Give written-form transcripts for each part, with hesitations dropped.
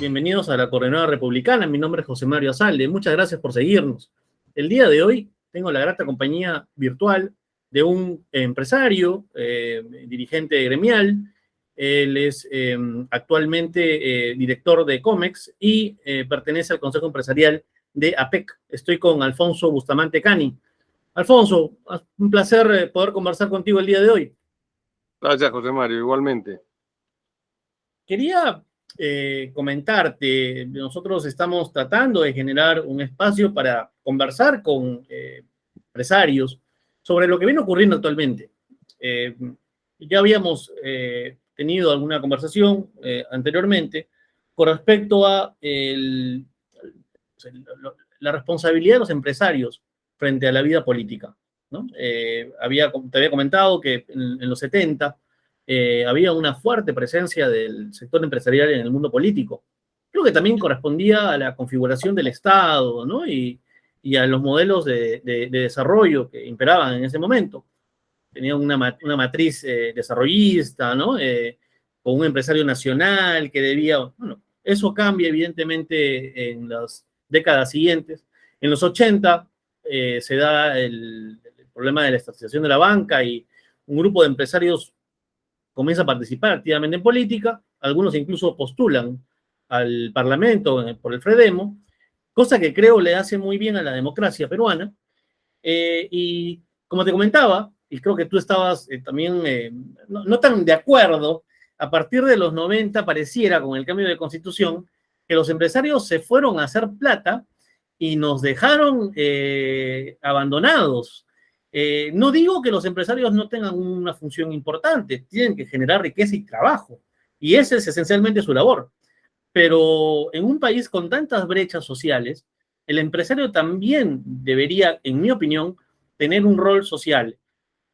Bienvenidos a la Coordenada Republicana. Mi nombre es José Mario Azalde. Muchas gracias por seguirnos. El día de hoy tengo la grata compañía virtual de un empresario, dirigente gremial. Él es actualmente director de Comex y pertenece al Consejo Empresarial de APEC. Estoy con Alfonso Bustamante Cani. Alfonso, un placer poder conversar contigo el día de hoy. Gracias, José Mario, igualmente. Quería comentarte, nosotros estamos tratando de generar un espacio para conversar con empresarios sobre lo que viene ocurriendo actualmente. Ya habíamos tenido alguna conversación anteriormente con respecto a la responsabilidad de los empresarios frente a la vida política, ¿no? Te había comentado que en los 70 había una fuerte presencia del sector empresarial en el mundo político. Creo que también correspondía a la configuración del Estado, ¿no? Y a los modelos de desarrollo que imperaban en ese momento. Tenían una matriz desarrollista, ¿no? Con un empresario nacional que debía, bueno, eso cambia evidentemente en las décadas siguientes. En los 80 se da el problema de la estatización de la banca y un grupo de empresarios comienza a participar activamente en política, algunos incluso postulan al Parlamento por el FREDEMO, cosa que creo le hace muy bien a la democracia peruana. Y como te comentaba, y creo que tú estabas también no tan de acuerdo, a partir de los 90 pareciera, con el cambio de constitución, que los empresarios se fueron a hacer plata y nos dejaron abandonados. No digo que los empresarios no tengan una función importante, tienen que generar riqueza y trabajo, y esa es esencialmente su labor. Pero en un país con tantas brechas sociales, el empresario también debería, en mi opinión, tener un rol social.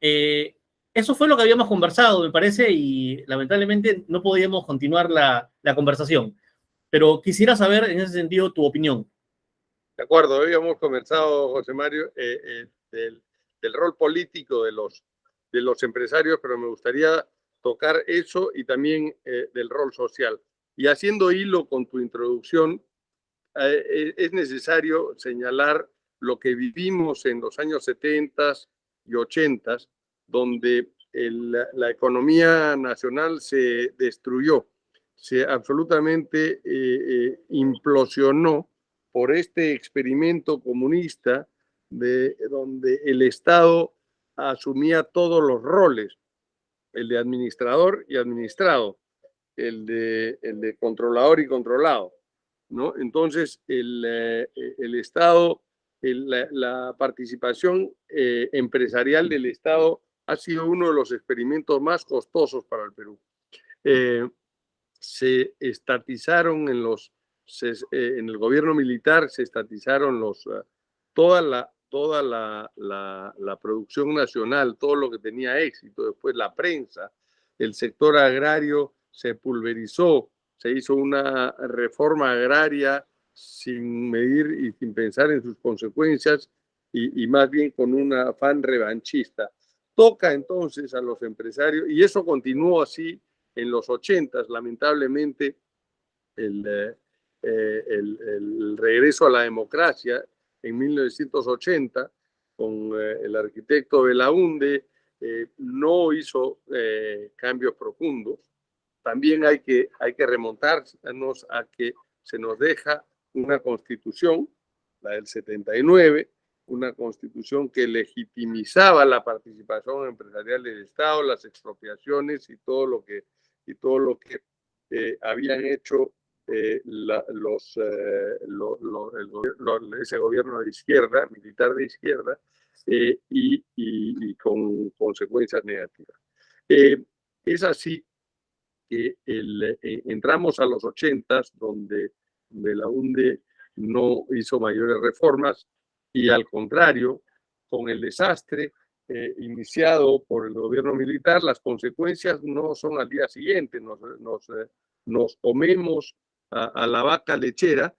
Eso fue lo que habíamos conversado, me parece, y lamentablemente no podíamos continuar la conversación. Pero quisiera saber en ese sentido tu opinión. De acuerdo, habíamos conversado, José Mario, del rol político de los empresarios, pero me gustaría tocar eso y también del rol social. Y haciendo hilo con tu introducción, es necesario señalar lo que vivimos en los años 70 y 80, donde la economía nacional se destruyó, se absolutamente implosionó por este experimento comunista donde el Estado asumía todos los roles, el de administrador y administrado, el de controlador y controlado, ¿no? Entonces, el Estado, la participación empresarial del Estado ha sido uno de los experimentos más costosos para el Perú. Se estatizaron en el gobierno militar, se estatizaron toda la producción nacional, todo lo que tenía éxito, después la prensa, el sector agrario se pulverizó, se hizo una reforma agraria sin medir y sin pensar en sus consecuencias y más bien con un afán revanchista. Toca entonces a los empresarios, y eso continuó así en los 80, lamentablemente, el regreso a la democracia en 1980 con el arquitecto Belaúnde no hizo cambios profundos. También hay que remontarnos a que se nos deja una constitución, la del 79, una constitución que legitimizaba la participación empresarial del Estado, las expropiaciones y todo lo que habían hecho ese gobierno de izquierda, militar de izquierda, y con consecuencias negativas. Es así que entramos a los 80s, donde Belaúnde no hizo mayores reformas, y al contrario, con el desastre iniciado por el gobierno militar, las consecuencias no son al día siguiente, nos comemos a la vaca lechera,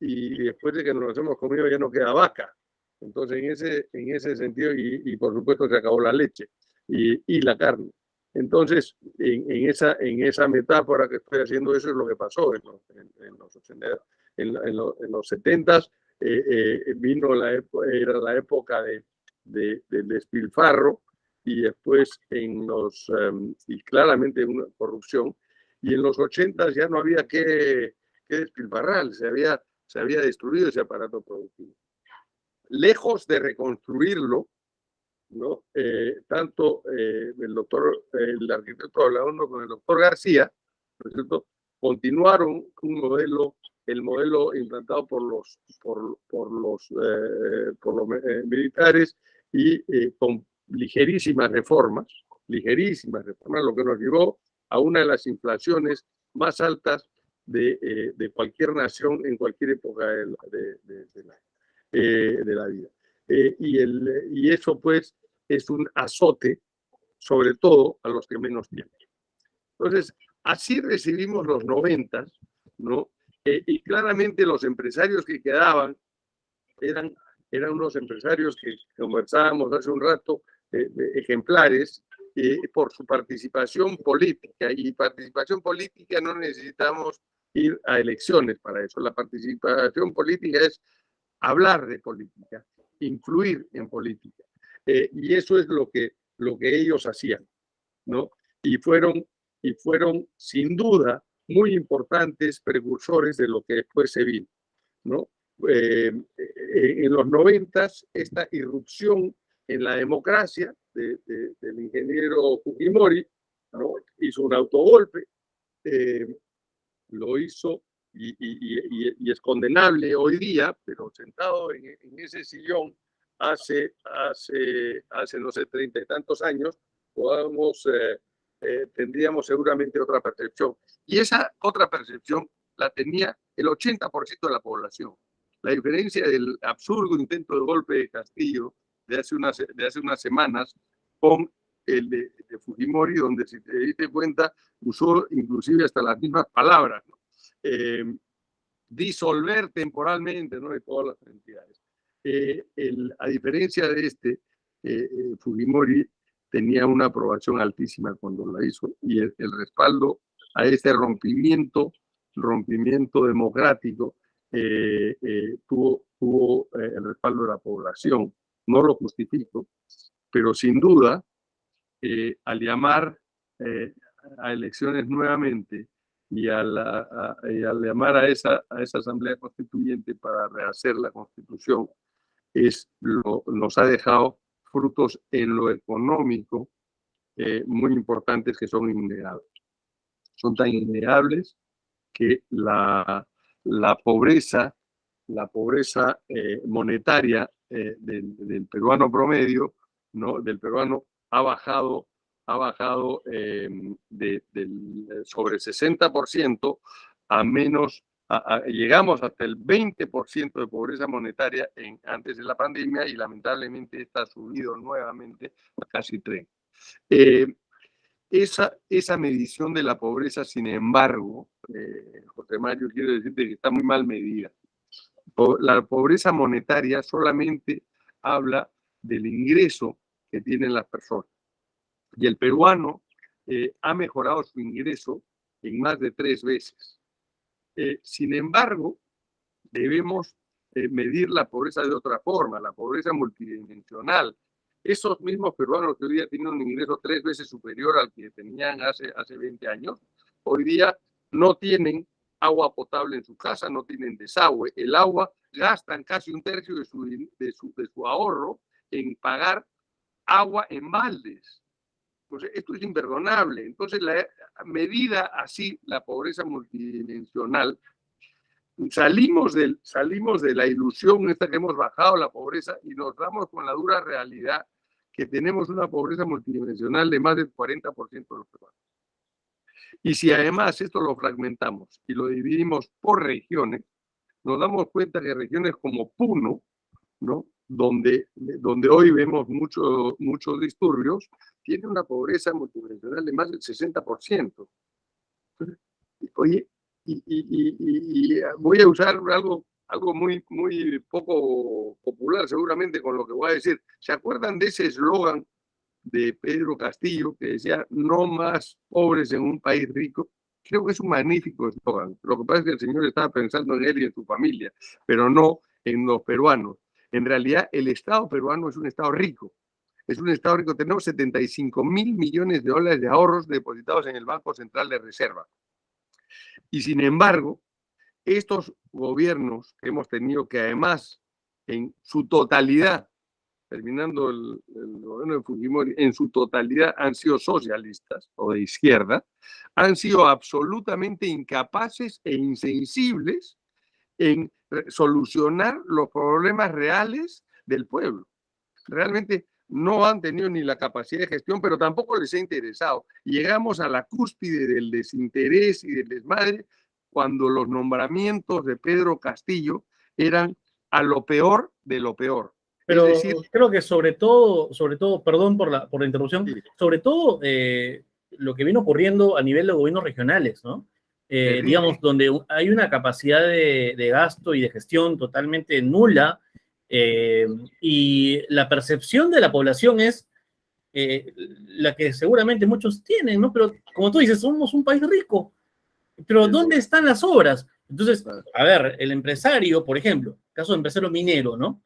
y después de que nos las hemos comido ya no queda vaca. Entonces, en ese sentido, y por supuesto se acabó la leche y la carne. Entonces, en esa metáfora que estoy haciendo, eso es lo que pasó en los 70s. Era la época del despilfarro, y después y claramente una corrupción, y en los 80s ya no había que despilfarrar, se había destruido ese aparato productivo. Lejos de reconstruirlo, ¿no? Tanto el arquitecto Ablaondo con el doctor García, ¿no es cierto?, continuaron el modelo implantado por los militares, y con ligerísimas reformas, lo que nos llevó a una de las inflaciones más altas de cualquier nación en cualquier época de la vida. Y eso, pues, es un azote, sobre todo a los que menos tienen. Entonces, así recibimos los 90, ¿no? Y claramente los empresarios que quedaban eran unos empresarios que conversábamos hace un rato, ejemplares, por su participación política. Y participación política no necesitamos ir a elecciones para eso. La participación política es hablar de política, influir en política. Y eso es lo que ellos hacían, ¿no? Y fueron sin duda muy importantes precursores de lo que después se vino, ¿no? En los 90s, esta irrupción en la democracia del ingeniero Fujimori, ¿no?, hizo un autogolpe, lo hizo, y es condenable hoy día, pero sentado en ese sillón hace no sé, 30 y tantos años, tendríamos seguramente otra percepción. Y esa otra percepción la tenía el 80% de la población. La diferencia del absurdo intento de golpe de Castillo de hace unas semanas con el de Fujimori, donde, si te diste cuenta, usó inclusive hasta las mismas palabras, ¿no? Disolver temporalmente, ¿no?, de todas las entidades. A diferencia de Fujimori tenía una aprobación altísima cuando la hizo, y el respaldo a este rompimiento democrático tuvo el respaldo de la población. No lo justifico, pero sin duda, al llamar a elecciones nuevamente, y al llamar a esa asamblea constituyente para rehacer la constitución, nos ha dejado frutos en lo económico muy importantes, que son innegables. Son tan innegables que la pobreza monetaria del peruano promedio, ¿no?, del peruano, ha bajado sobre 60% a menos, llegamos hasta el 20% de pobreza monetaria antes de la pandemia, y lamentablemente está subido nuevamente a casi 30%. Esa medición de la pobreza, sin embargo, José Mario, quiero decirte que está muy mal medida. La pobreza monetaria solamente habla del ingreso que tienen las personas. Y el peruano ha mejorado su ingreso en más de 3 veces. Sin embargo, debemos medir la pobreza de otra forma, la pobreza multidimensional. Esos mismos peruanos que hoy día tienen un ingreso 3 veces superior al que tenían hace 20 años, hoy día no tienen agua potable en su casa, no tienen desagüe. El agua, gastan casi 1/3 de su ahorro en pagar agua en baldes. Entonces, esto es imperdonable. Entonces, medida así la pobreza multidimensional, salimos de la ilusión esta que hemos bajado la pobreza, y nos damos con la dura realidad que tenemos una pobreza multidimensional de más del 40% de los peruanos. Y si además esto lo fragmentamos y lo dividimos por regiones, nos damos cuenta que regiones como Puno, ¿no?, donde hoy vemos muchos disturbios, tiene una pobreza multidimensional de más del 60%. Oye, y voy a usar algo muy poco popular seguramente con lo que voy a decir. ¿Se acuerdan de ese eslogan de Pedro Castillo, que decía no más pobres en un país rico. Creo que es un magnífico eslogan. Lo que pasa es que el señor estaba pensando en él y en su familia, pero no en los peruanos. En realidad, el Estado peruano es un Estado rico. Es un Estado rico. Tenemos 75.000 millones de dólares de ahorros depositados en el Banco Central de Reserva. Y sin embargo, estos gobiernos que hemos tenido, que además en su totalidad, terminando el gobierno de Fujimori, en su totalidad han sido socialistas o de izquierda, han sido absolutamente incapaces e insensibles en solucionar los problemas reales del pueblo. Realmente no han tenido ni la capacidad de gestión, pero tampoco les ha interesado. Llegamos a la cúspide del desinterés y del desmadre cuando los nombramientos de Pedro Castillo eran a lo peor de lo peor. Pero es decir, creo que sobre todo, perdón por la interrupción, sí, sobre todo lo que viene ocurriendo a nivel de gobiernos regionales, ¿no? Digamos, donde hay una capacidad de gasto y de gestión totalmente nula, y la percepción de la población es la que seguramente muchos tienen, ¿no? Pero como tú dices, somos un país rico, pero ¿dónde están las obras? Entonces, a ver, el empresario, por ejemplo, caso de empresario minero, ¿no?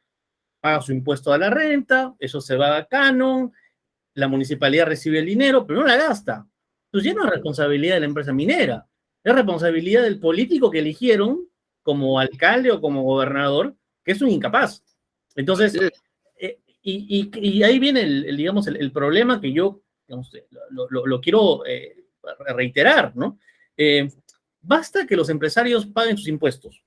Paga su impuesto a la renta, eso se va a canon, la municipalidad recibe el dinero, pero no la gasta. Entonces ya no es responsabilidad de la empresa minera, es responsabilidad del político que eligieron como alcalde o como gobernador, que es un incapaz. Entonces, y ahí viene digamos, el problema que yo, digamos, lo quiero reiterar, ¿no? Basta que los empresarios paguen sus impuestos,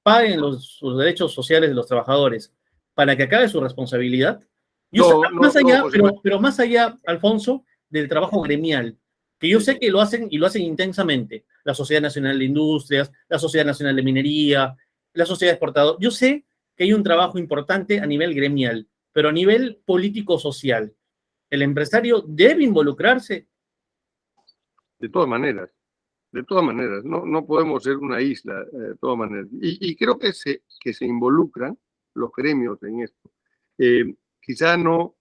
paguen sus derechos sociales de los trabajadores para que acabe su responsabilidad. Yo sé, más allá, pero más allá, Alfonso, del trabajo gremial, que yo sé que lo hacen y lo hacen intensamente. La Sociedad Nacional de Industrias, la Sociedad Nacional de Minería, la Sociedad Exportadora. Yo sé que hay un trabajo importante a nivel gremial, pero a nivel político-social, ¿el empresario debe involucrarse? de todas maneras. De todas maneras, no podemos ser una isla, de todas maneras. Y creo que se involucran los gremios en esto. Quizá no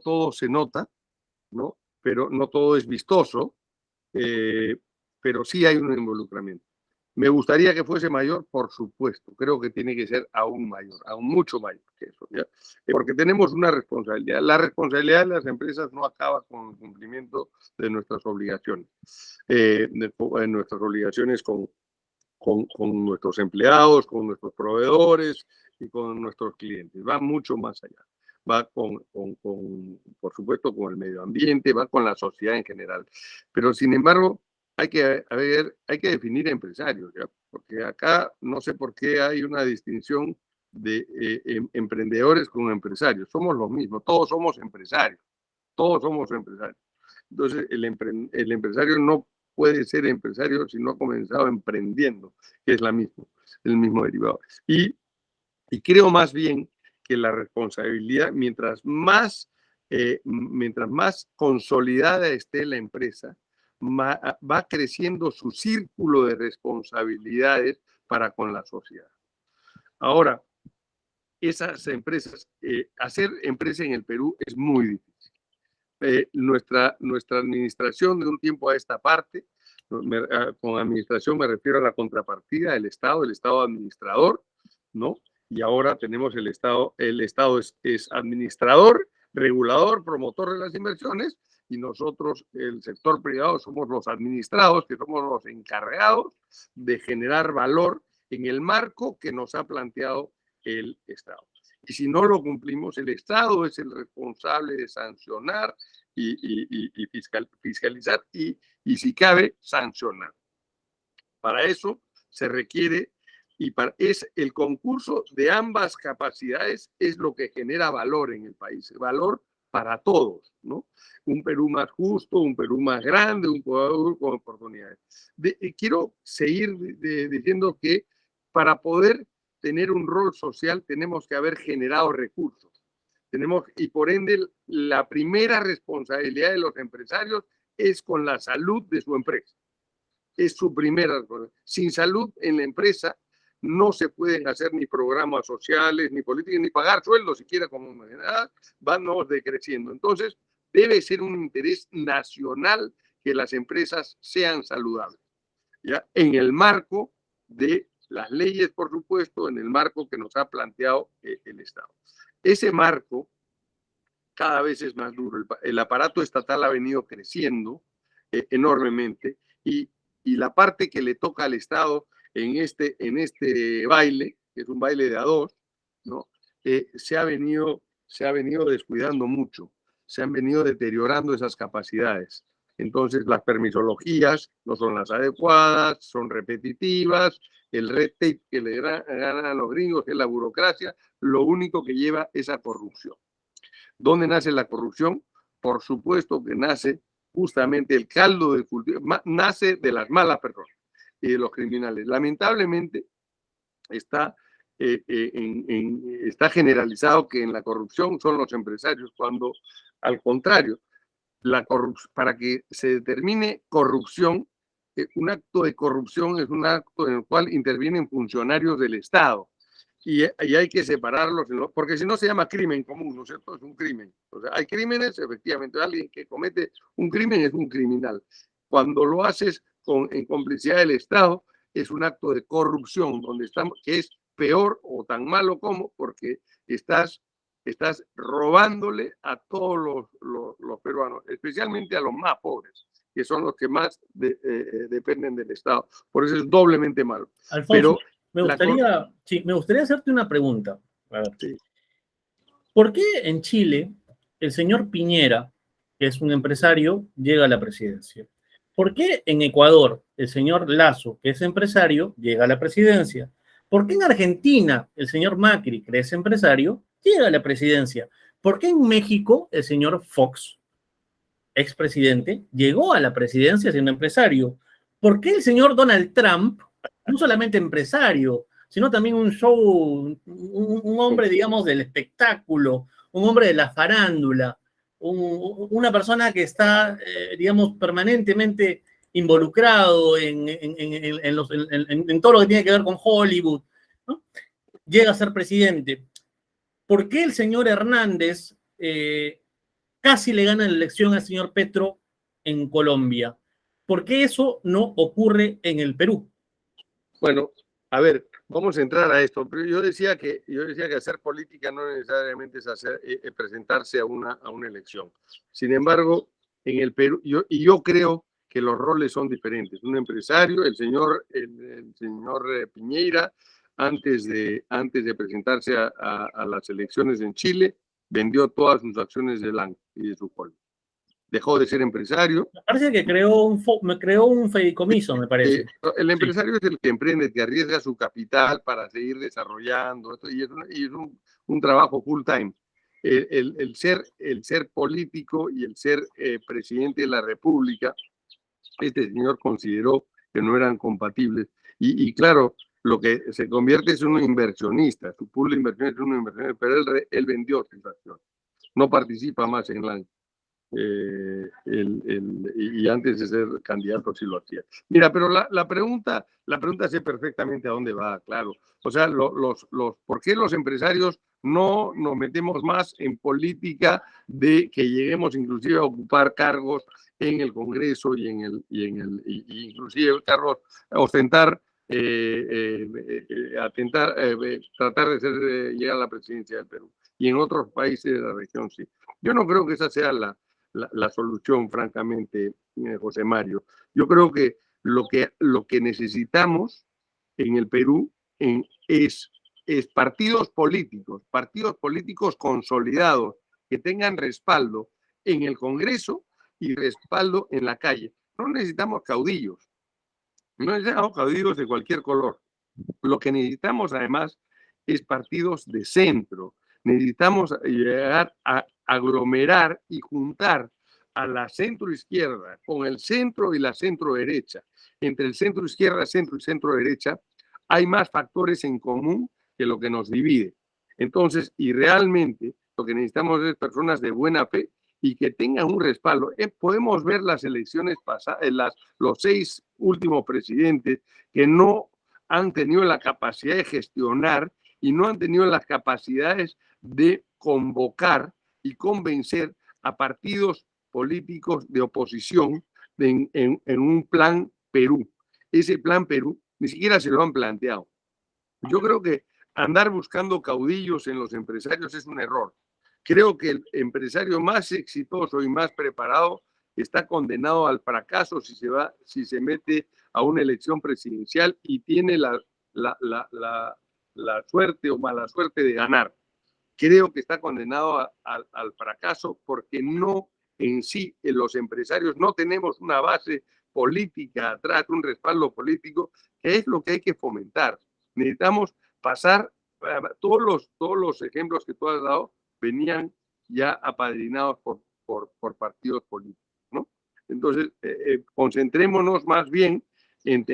todo se nota, ¿no? Pero no todo es vistoso, pero sí hay un involucramiento. Me gustaría que fuese mayor, por supuesto. Creo que tiene que ser aún mayor, aún mucho mayor que eso, ¿ya? Porque tenemos una responsabilidad. La responsabilidad de las empresas no acaba con el cumplimiento de nuestras obligaciones, de nuestras obligaciones con nuestros empleados, con nuestros proveedores y con nuestros clientes. Va mucho más allá. Va por supuesto, con el medio ambiente, va con la sociedad en general. Pero, sin embargo, hay que definir empresarios, ¿ya? Porque acá no sé por qué hay una distinción de emprendedores con empresarios. Somos los mismos, todos somos empresarios. Todos somos empresarios. Entonces, el empresario no puede ser empresario si no ha comenzado emprendiendo, que es el mismo derivado. Y creo más bien que la responsabilidad, mientras más consolidada esté la empresa, va creciendo su círculo de responsabilidades para con la sociedad. Ahora, esas empresas, hacer empresa en el Perú es muy difícil. Nuestra administración de un tiempo a esta parte, con administración me refiero a la contrapartida del Estado, el Estado administrador, ¿no? Y ahora tenemos el Estado es administrador, regulador, promotor de las inversiones, y nosotros, el sector privado, somos los administrados, que somos los encargados de generar valor en el marco que nos ha planteado el Estado. Y si no lo cumplimos, el Estado es el responsable de sancionar y fiscalizar y si cabe, sancionar. Para eso se requiere, es el concurso de ambas capacidades es lo que genera valor en el país, valor para todos, ¿no? Un Perú más justo, un Perú más grande, un Perú con oportunidades. Quiero seguir diciendo que para poder tener un rol social tenemos que haber generado recursos. Y por ende, la primera responsabilidad de los empresarios es con la salud de su empresa. Es su primera responsabilidad. Sin salud en la empresa no se pueden hacer ni programas sociales, ni políticas, ni pagar sueldos siquiera como humanidad, vamos decreciendo. Entonces, debe ser un interés nacional que las empresas sean saludables, ¿ya? En el marco de las leyes, por supuesto, en el marco que nos ha planteado el Estado. Ese marco cada vez es más duro. El aparato estatal ha venido creciendo enormemente y la parte que le toca al Estado en este baile, que es un baile de a dos, ¿no? Se ha venido descuidando mucho, se han venido deteriorando esas capacidades. Entonces, las permisologías no son las adecuadas, son repetitivas, el red tape que le ganan a los gringos, que es la burocracia, lo único que lleva es a corrupción. ¿Dónde nace la corrupción? Por supuesto que nace justamente el caldo de cultivo, nace de las malas personas y de los criminales. Lamentablemente está generalizado que en la corrupción son los empresarios, cuando al contrario, para que se determine corrupción, un acto de corrupción es un acto en el cual intervienen funcionarios del Estado. Y hay que separarlos, porque si no se llama crimen común, ¿no es cierto? Es un crimen. O sea, hay crímenes, efectivamente, alguien que comete un crimen es un criminal. Cuando lo haces en complicidad del Estado, es un acto de corrupción, que es peor o tan malo como, porque estás robándole a todos los peruanos, especialmente a los más pobres, que son los que más dependen del Estado. Por eso es doblemente malo. Alfonso, me gustaría hacerte una pregunta. A ver. Sí. ¿Por qué en Chile el señor Piñera, que es un empresario, llega a la presidencia? ¿Por qué en Ecuador el señor Lasso, que es empresario, llega a la presidencia? ¿Por qué en Argentina el señor Macri, que es empresario, llega a la presidencia? ¿Por qué en México el señor Fox, expresidente, llegó a la presidencia siendo empresario? ¿Por qué el señor Donald Trump, no solamente empresario, sino también un hombre, digamos, del espectáculo, un hombre de la farándula, una persona que está, digamos, permanentemente involucrado en todo lo que tiene que ver con Hollywood, ¿no? Llega a ser presidente? ¿Por qué el señor Hernández casi le gana la elección al señor Petro en Colombia? ¿Por qué eso no ocurre en el Perú? Bueno, a ver, vamos a entrar a esto. Pero yo decía que hacer política no necesariamente es presentarse a una elección. Sin embargo, en el Perú, yo creo que los roles son diferentes. Un empresario, el señor Piñera, antes de presentarse a las elecciones en Chile, vendió todas sus acciones de Lanco y de su holding. Dejó de ser empresario. Me parece que creó un fideicomiso, me parece. El empresario es el que emprende, que arriesga su capital para seguir desarrollando, y es un trabajo full time. El ser político y el ser presidente de la República, este señor consideró que no eran compatibles. Y claro, lo que se convierte es un inversionista, su pool de inversión es un inversionista, pero él vendió sus acciones, no participa más en la... y antes de ser candidato sí lo hacía. Mira, pero la pregunta sé perfectamente a dónde va, claro. O sea, ¿por qué los empresarios no nos metemos más en política de que lleguemos inclusive a ocupar cargos en el Congreso y inclusive cargos, ostentar, tratar de llegar a la presidencia del Perú? Y en otros países de la región sí. Yo no creo que esa sea la solución, francamente, José Mario. Yo creo que lo que necesitamos en el Perú es partidos políticos consolidados que tengan respaldo en el Congreso y respaldo en la calle. No necesitamos caudillos de cualquier color. Lo que necesitamos además es partidos de centro. Necesitamos llegar a aglomerar y juntar a la centro izquierda con el centro y la centro derecha. Entre el centro izquierda, centro y centro derecha hay más factores en común que lo que nos divide. Entonces, y realmente lo que necesitamos es personas de buena fe y que tengan un respaldo. Podemos ver las elecciones pasadas, los 6 últimos presidentes que no han tenido la capacidad de gestionar y no han tenido las capacidades de convocar y convencer a partidos políticos de oposición en un plan Perú. Ese plan Perú ni siquiera se lo han planteado. Yo creo que andar buscando caudillos en los empresarios es un error. Creo que el empresario más exitoso y más preparado está condenado al fracaso si se mete a una elección presidencial y tiene la suerte o mala suerte de ganar. Creo que está condenado al fracaso porque no en sí, los empresarios no tenemos una base política atrás, un respaldo político, que es lo que hay que fomentar. Necesitamos pasar, todos los ejemplos que tú has dado venían ya apadrinados por partidos políticos, ¿no? Entonces, concentrémonos más bien en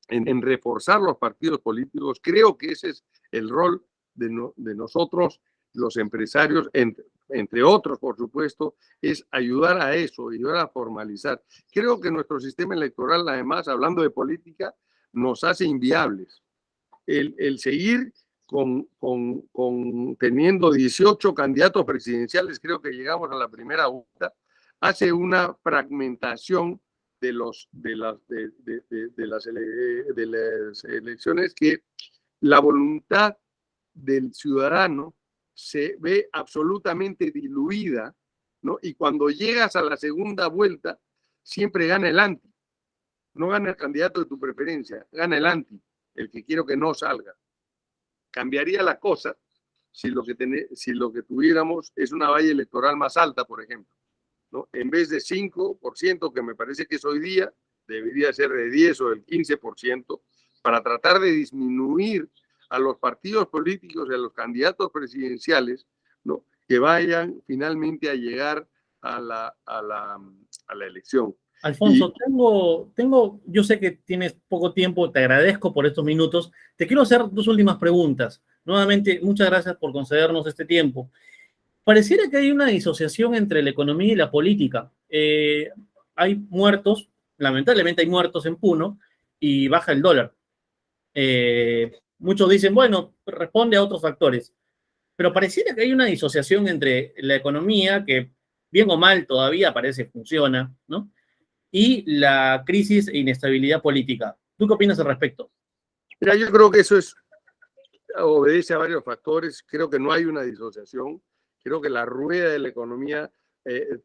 en reforzar los partidos políticos. Creo que ese es el rol de nosotros, los empresarios, entre otros, por supuesto, es ayudar a eso, ayudar a formalizar. Creo que nuestro sistema electoral, además, hablando de política, nos hace inviables. El seguir teniendo 18 candidatos presidenciales, creo que llegamos a la primera vuelta, hace una fragmentación de las elecciones que la voluntad del ciudadano se ve absolutamente diluida, ¿no? Y cuando llegas a la segunda vuelta, siempre gana el anti. No gana el candidato de tu preferencia, gana el anti, el que quiero que no salga. Cambiaría la cosa si lo que tuviéramos es una valla electoral más alta, por ejemplo, ¿no? En vez de 5%, que me parece que es hoy día, debería ser de 10 o del 15%, para tratar de disminuir a los partidos políticos y a los candidatos presidenciales, ¿no? Que vayan finalmente a llegar a la elección. Alfonso, yo sé que tienes poco tiempo, te agradezco por estos minutos. Te quiero hacer dos últimas preguntas. Nuevamente, muchas gracias por concedernos este tiempo. Pareciera que hay una disociación entre la economía y la política. Hay muertos, lamentablemente hay muertos en Puno y baja el dólar. Muchos dicen, bueno, responde a otros factores. Pero pareciera que hay una disociación entre la economía, que bien o mal todavía parece funciona, ¿no? Y la crisis e inestabilidad política. ¿Tú qué opinas al respecto? Mira, yo creo que eso obedece a varios factores. Creo que no hay una disociación. Creo que la rueda de la economía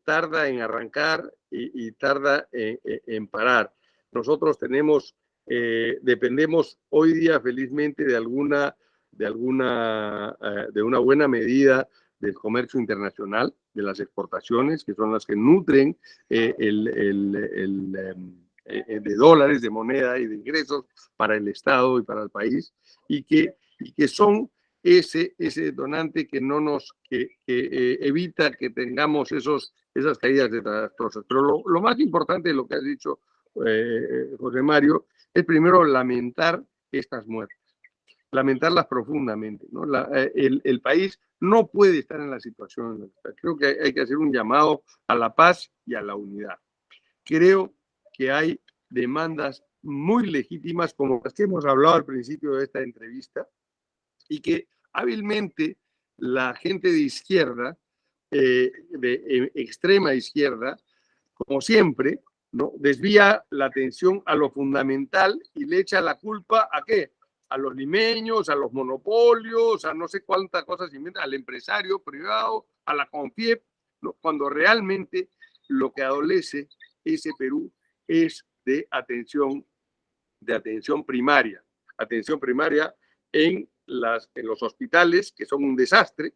tarda en arrancar y tarda en parar. Nosotros dependemos hoy día felizmente de una buena medida del comercio internacional, de las exportaciones, que son las que nutren de dólares, de moneda y de ingresos para el Estado y para el país, y que son ese detonante que evita que tengamos esas caídas desastrosas. Pero lo más importante de lo que has dicho, José Mario, es primero lamentar estas muertes, lamentarlas profundamente, ¿no? El país no puede estar en la situación en la que está. Creo que hay que hacer un llamado a la paz y a la unidad. Creo que hay demandas muy legítimas, como las que hemos hablado al principio de esta entrevista, y que hábilmente la gente de izquierda, de extrema izquierda, como siempre, ¿no? Desvía la atención a lo fundamental y le echa la culpa ¿a qué? A los limeños, a los monopolios, a no sé cuántas cosas inventa, al empresario privado, a la CONFIEP, ¿no? Cuando realmente lo que adolece ese Perú es de atención primaria en los hospitales, que son un desastre,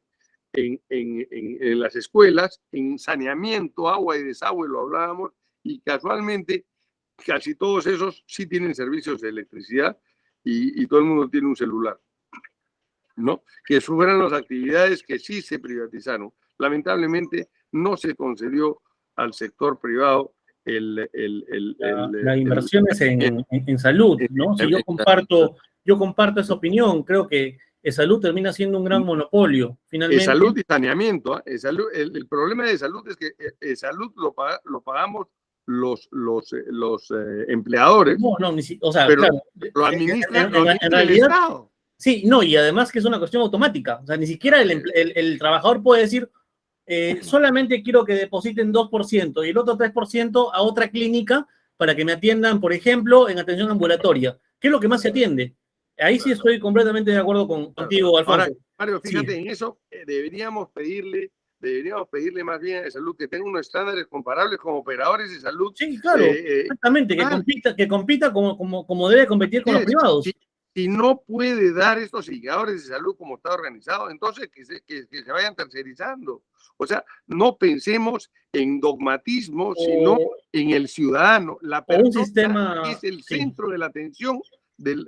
en las escuelas, en saneamiento, agua y desagüe, lo hablábamos, y casualmente casi todos esos sí tienen servicios de electricidad y todo el mundo tiene un celular, ¿no? Que fueran las actividades que sí se privatizaron. Lamentablemente no se concedió al sector privado la inversión es en salud, ¿no? Si yo comparto esa opinión, creo que salud termina siendo un gran monopolio, finalmente. Salud y saneamiento. El problema de salud es que salud lo pagamos empleadores, No, no, o sea, pero claro, lo administra en el realidad, Estado. sí, no, y además que es una cuestión automática. O sea, ni siquiera el trabajador puede decir, solamente quiero que depositen 2% y el otro 3% a otra clínica para que me atiendan, por ejemplo, en atención ambulatoria. ¿Qué es lo que más se atiende? Ahí sí estoy completamente de acuerdo contigo, Ahora, Alfonso. Mario, Sí, fíjate, en eso deberíamos pedirle más bien a salud que tenga unos estándares comparables con operadores de salud. sí, claro, exactamente, que compita como debe competir con los privados. Si no puede dar estos indicadores de salud como está organizado, entonces que se vayan tercerizando. O sea, no pensemos en dogmatismo, sino en el ciudadano. La persona un sistema, es el sí, centro de la atención del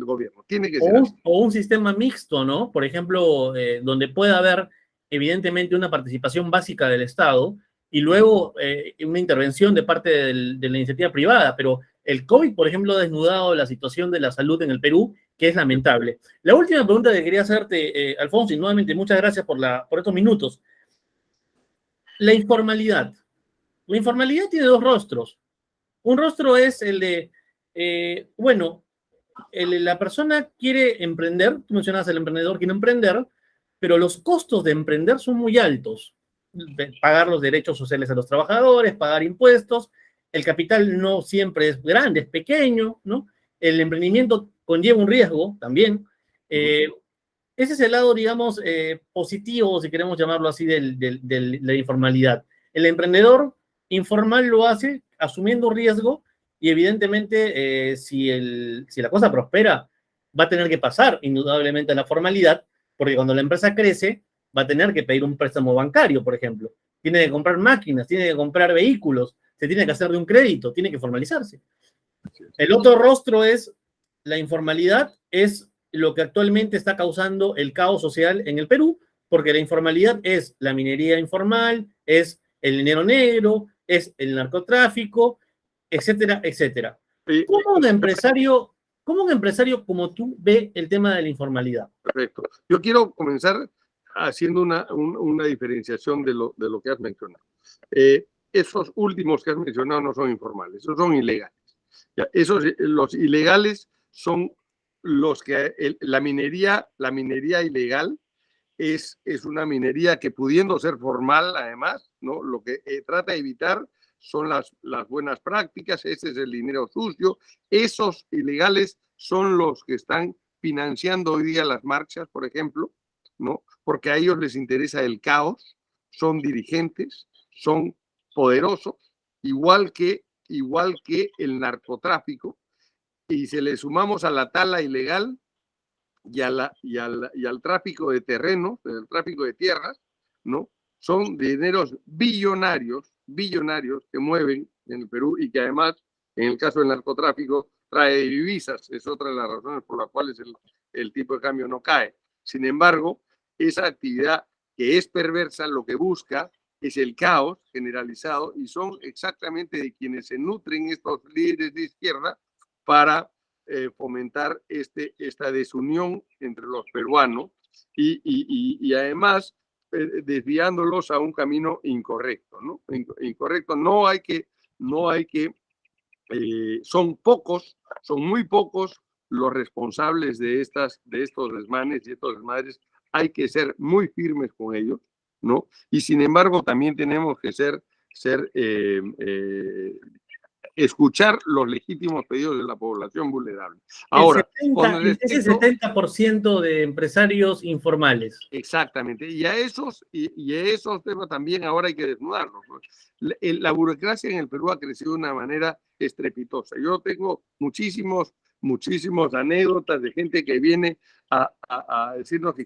gobierno. Tiene que ser así. o un sistema mixto, ¿no? Por ejemplo, donde pueda haber evidentemente una participación básica del Estado y luego una intervención de parte de la iniciativa privada, pero el COVID, por ejemplo, ha desnudado la situación de la salud en el Perú, que es lamentable. La última pregunta que quería hacerte, Alfonso, y nuevamente muchas gracias por estos minutos. La informalidad. La informalidad tiene dos rostros. Un rostro es el de, bueno, la persona quiere emprender, tú mencionabas el emprendedor quiere emprender, pero los costos de emprender son muy altos. Pagar los derechos sociales a los trabajadores, pagar impuestos, el capital no siempre es grande, es pequeño, ¿no? El emprendimiento conlleva un riesgo también. Ese es el lado, digamos, positivo, si queremos llamarlo así, de la informalidad. El emprendedor informal lo hace asumiendo riesgo y evidentemente si la cosa prospera, va a tener que pasar indudablemente a la formalidad, porque cuando la empresa crece, va a tener que pedir un préstamo bancario, por ejemplo. Tiene que comprar máquinas, tiene que comprar vehículos, se tiene que hacer de un crédito, tiene que formalizarse. El otro rostro es la informalidad, es lo que actualmente está causando el caos social en el Perú, porque la informalidad es la minería informal, es el dinero negro, es el narcotráfico, etcétera, etcétera. ¿Cómo un empresario como tú ve el tema de la informalidad? Perfecto. Yo quiero comenzar haciendo una diferenciación de lo que has mencionado. Esos últimos que has mencionado no son informales, esos son ilegales. Ya, los ilegales son los que la minería ilegal es una minería que, pudiendo ser formal, además, ¿no? Lo que trata de evitar son las buenas prácticas. Ese es el dinero sucio. Esos ilegales son los que están financiando hoy día las marchas, por ejemplo, ¿no? Porque a ellos les interesa el caos, son dirigentes, son poderosos, igual que el narcotráfico, y se le sumamos a la tala ilegal y al tráfico de terrenos, el tráfico de tierras, ¿no? Son dineros billonarios que mueven en el Perú y que además, en el caso del narcotráfico, trae divisas. Es otra de las razones por las cuales el tipo de cambio no cae. Sin embargo, esa actividad que es perversa, lo que busca es el caos generalizado y son exactamente de quienes se nutren estos líderes de izquierda para fomentar esta desunión entre los peruanos y además desviándolos a un camino incorrecto, ¿no? Incorrecto. No hay que son muy pocos los responsables de estos desmanes y estos desmadres. Hay que ser muy firmes con ellos, ¿no? Y sin embargo, también tenemos que escuchar los legítimos pedidos de la población vulnerable. Ahora, ese 70% de empresarios informales. Exactamente, y a esos temas también ahora hay que desnudarlos. La burocracia en el Perú ha crecido de una manera estrepitosa. Yo tengo muchísimas anécdotas de gente que viene a decirnos que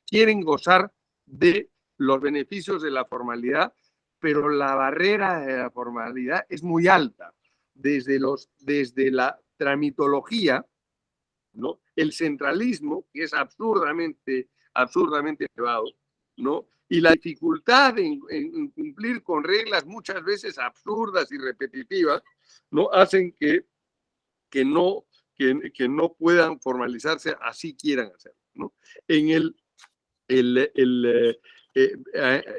quieren gozar de los beneficios de la formalidad, pero la barrera de la formalidad es muy alta. Desde la tramitología, ¿no? El centralismo, que es absurdamente elevado, ¿no? Y la dificultad en cumplir con reglas muchas veces absurdas y repetitivas, ¿no? Hacen que no puedan formalizarse así quieran hacerlo, ¿no?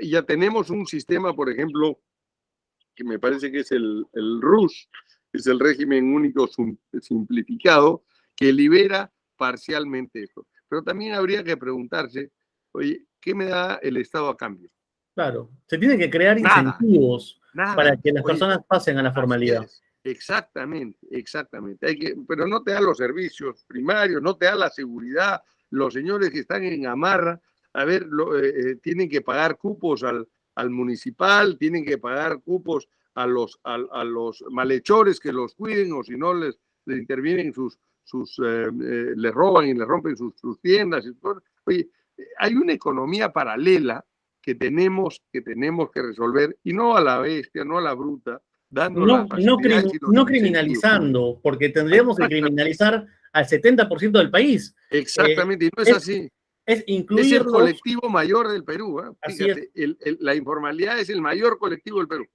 Ya tenemos un sistema, por ejemplo, que me parece que es el RUS, es el régimen único simplificado, que libera parcialmente esto. Pero también habría que preguntarse, oye, ¿qué me da el Estado a cambio? Claro, se tienen que crear Nada, incentivos para nada. que las Oye, personas pasen a la así formalidad. es. Exactamente, exactamente. Pero no te da los servicios primarios, no te da la seguridad. Los señores que están en Gamarra, a ver, tienen que pagar cupos al municipal, tienen que pagar cupos a los malhechores que los cuiden, o si no les intervienen les roban y les rompen sus tiendas. Oye, hay una economía paralela que tenemos que resolver, y no a la bestia, no a la bruta, dando las facilidades y los No incentivos. criminalizando, porque tendríamos que criminalizar al 70% del país. Exactamente, y no es así. Es Es incluirlos. el colectivo mayor del Perú. Así es. Fíjate, la informalidad es el mayor colectivo del Perú.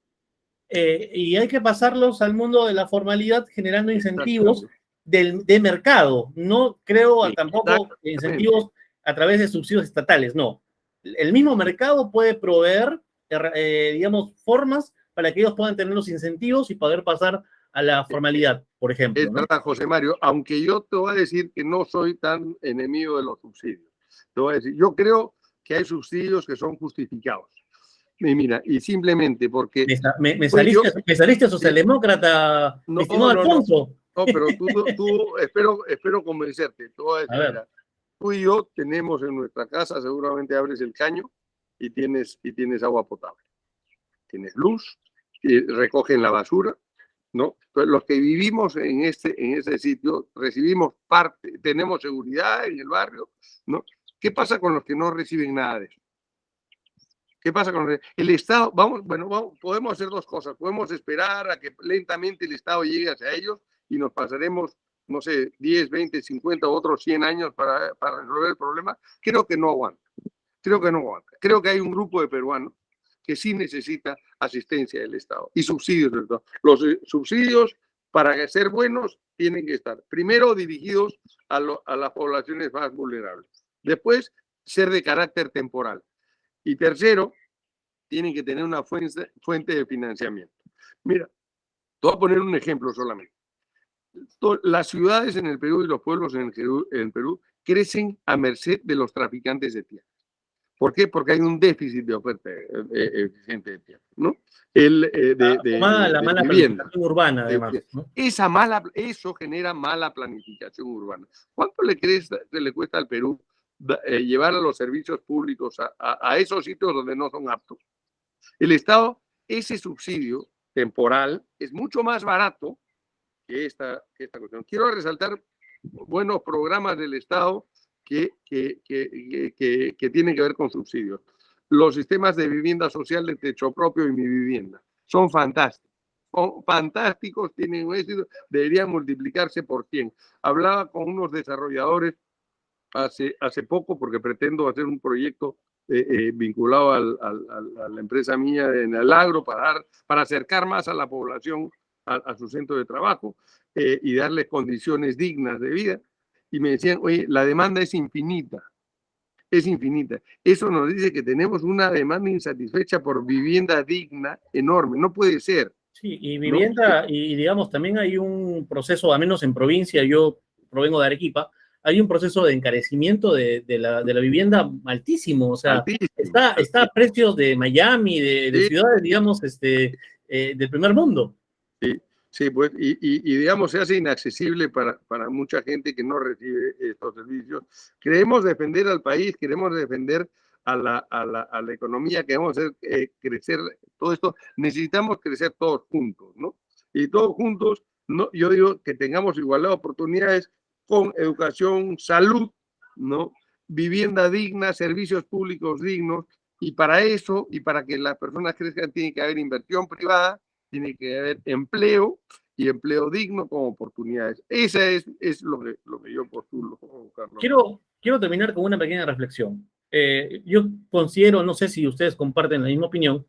Y hay que pasarlos al mundo de la formalidad generando incentivos de mercado. No creo tampoco incentivos a través de subsidios estatales, no. El mismo mercado puede proveer, digamos, formas para que ellos puedan tener los incentivos y poder pasar a la formalidad, por ejemplo. Es verdad, José Mario, aunque yo te voy a decir que no soy tan enemigo de los subsidios. Te voy a decir, yo creo que hay subsidios que son justificados. Y mira, y simplemente porque... Me saliste socialdemócrata, no, estimado Alfonso. No, pero tú espero convencerte. Te voy a decir, mira, tú y yo tenemos en nuestra casa, seguramente abres el caño y tienes agua potable. Tienes luz, y recogen la basura, ¿no? Entonces, los que vivimos en ese sitio recibimos tenemos seguridad en el barrio, ¿no? ¿Qué pasa con los que no reciben nada de eso? ¿Qué pasa con el Estado? Podemos hacer dos cosas. Podemos esperar a que lentamente el Estado llegue hacia ellos y nos pasaremos, no sé, 10, 20, 50 u otros 100 años para resolver el problema. Creo que no aguanta. Creo que hay un grupo de peruanos que sí necesita asistencia del Estado y subsidios del Estado. Los subsidios, para ser buenos, tienen que estar primero dirigidos a las poblaciones más vulnerables. Después, ser de carácter temporal. Y tercero, tienen que tener una fuente de financiamiento. Mira, te voy a poner un ejemplo solamente. Las ciudades en el Perú y los pueblos en el Perú crecen a merced de los traficantes de tierra. ¿Por qué? Porque hay un déficit de oferta eficiente de tierra, ¿no? La mala planificación urbana, además, ¿no? Eso genera mala planificación urbana. ¿Cuánto le crees que le cuesta al Perú llevar a los servicios públicos a esos sitios donde no son aptos? El Estado, ese subsidio temporal es mucho más barato que esta cuestión. Quiero resaltar buenos programas del Estado que tienen que ver con subsidios. Los sistemas de vivienda social de techo propio y Mi Vivienda son fantásticos. Son fantásticos, tienen un éxito, deberían multiplicarse por 100. Hablaba con unos desarrolladores hace poco, porque pretendo hacer un proyecto vinculado a la empresa mía en el agro para acercar más a la población a su centro de trabajo y darles condiciones dignas de vida. Y me decían, oye, la demanda es infinita. Eso nos dice que tenemos una demanda insatisfecha por vivienda digna enorme. No puede ser. Sí, y vivienda, ¿no? Y digamos, también hay un proceso, al menos en provincia, yo provengo de Arequipa, hay un proceso de encarecimiento de la vivienda altísimo, o sea, está a precios de Miami, de ciudades, digamos, del primer mundo. Sí, pues, y digamos, se hace inaccesible para mucha gente que no recibe estos servicios. Queremos defender al país, queremos defender a la economía, queremos hacer crecer todo esto. Necesitamos crecer todos juntos, ¿no? Y todos juntos, ¿no? Yo digo que tengamos igualdad de oportunidades con educación, salud, ¿no? Vivienda digna, servicios públicos dignos, y para eso, y para que las personas crezcan, tiene que haber inversión privada, tiene que haber empleo y empleo digno con oportunidades. Esa es lo que yo postulo, Carlos. Quiero terminar con una pequeña reflexión. Yo considero, no sé si ustedes comparten la misma opinión,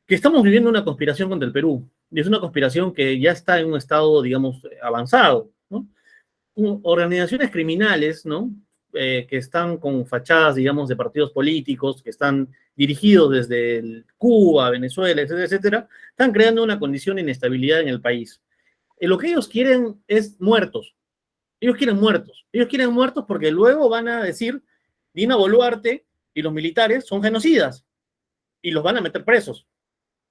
que estamos viviendo una conspiración contra el Perú. Y es una conspiración que ya está en un estado, digamos, avanzado, ¿no? Organizaciones criminales, ¿no? que están con fachadas, digamos, de partidos políticos, que están dirigidos desde Cuba, Venezuela, etcétera, etcétera, están creando una condición de inestabilidad en el país. Lo que ellos quieren es muertos. Ellos quieren muertos. Ellos quieren muertos porque luego van a decir, Dina Boluarte y los militares son genocidas y los van a meter presos,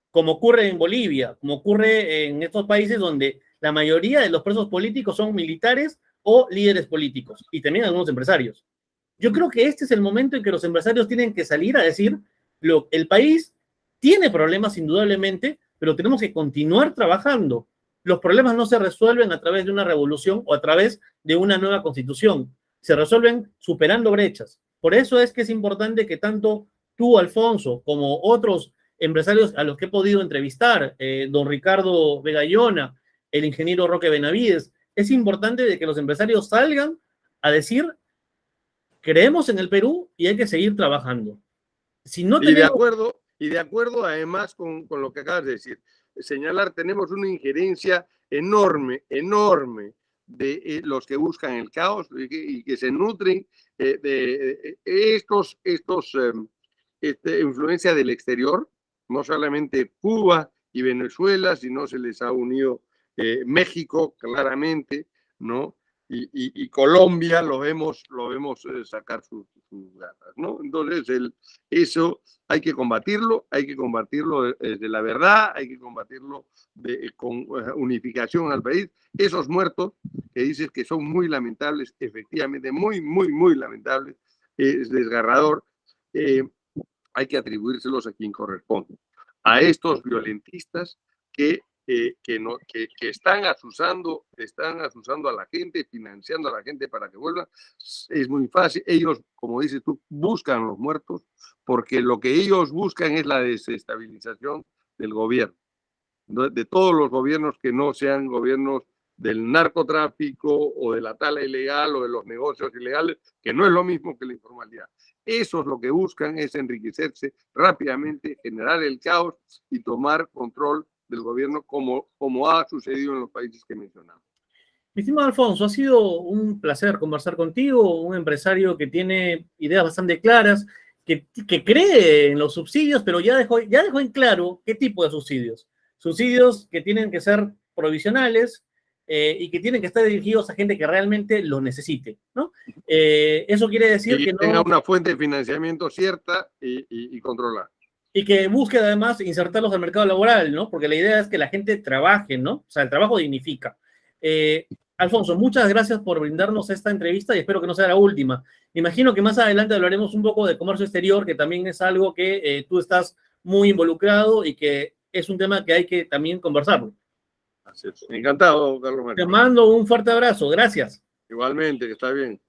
como ocurre en Bolivia, como ocurre en estos países donde la mayoría de los presos políticos son militares o líderes políticos, y también algunos empresarios. Yo creo que este es el momento en que los empresarios tienen que salir a decir, el país tiene problemas indudablemente, pero tenemos que continuar trabajando. Los problemas no se resuelven a través de una revolución o a través de una nueva constitución, se resuelven superando brechas. Por eso es que es importante que tanto tú, Alfonso, como otros empresarios a los que he podido entrevistar, don Ricardo Vegallona, el ingeniero Roque Benavides, es importante de que los empresarios salgan a decir, creemos en el Perú y hay que seguir trabajando. Si no tenemos... Y de acuerdo además con lo que acabas de decir, señalar, tenemos una injerencia enorme de los que buscan el caos y que se nutren de influencia del exterior, no solamente Cuba y Venezuela, sino se les ha unido México, claramente, ¿no? Y Colombia lo vemos sacar sus garras, ¿no? Entonces, eso hay que combatirlo desde la verdad, hay que combatirlo con unificación al país. Esos muertos que dices que son muy lamentables, efectivamente, muy lamentables, es desgarrador, hay que atribuírselos a quien corresponde, a estos violentistas que están asusando a la gente, financiando a la gente para que vuelva. Es muy fácil. Ellos, como dices tú, buscan los muertos porque lo que ellos buscan es la desestabilización del gobierno, de todos los gobiernos que no sean gobiernos del narcotráfico o de la tala ilegal o de los negocios ilegales, que no es lo mismo que la informalidad. Esos lo que buscan es enriquecerse rápidamente, generar el caos y tomar control del gobierno como ha sucedido en los países que mencionamos. Mi estimado Alfonso, ha sido un placer conversar contigo, un empresario que tiene ideas bastante claras, que cree en los subsidios, pero ya dejó en claro qué tipo de subsidios. Subsidios que tienen que ser provisionales y que tienen que estar dirigidos a gente que realmente los necesite, ¿no? Eso quiere decir que tenga una fuente de financiamiento cierta y controlada. Y que busque además insertarlos al mercado laboral, ¿no? Porque la idea es que la gente trabaje, ¿no? O sea, el trabajo dignifica. Alfonso, muchas gracias por brindarnos esta entrevista y espero que no sea la última. Me imagino que más adelante hablaremos un poco de comercio exterior, que también es algo que tú estás muy involucrado y que es un tema que hay que también conversarlo. Así es. Encantado, Carlos Mario. Te mando un fuerte abrazo. Gracias. Igualmente, que está bien.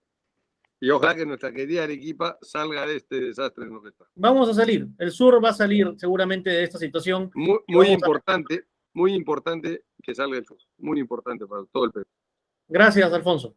Y ojalá que nuestra querida Arequipa salga de este desastre en lo que está. Vamos a salir. El sur va a salir seguramente de esta situación. Muy importante que salga el sur. Muy importante para todo el Perú. Gracias, Alfonso.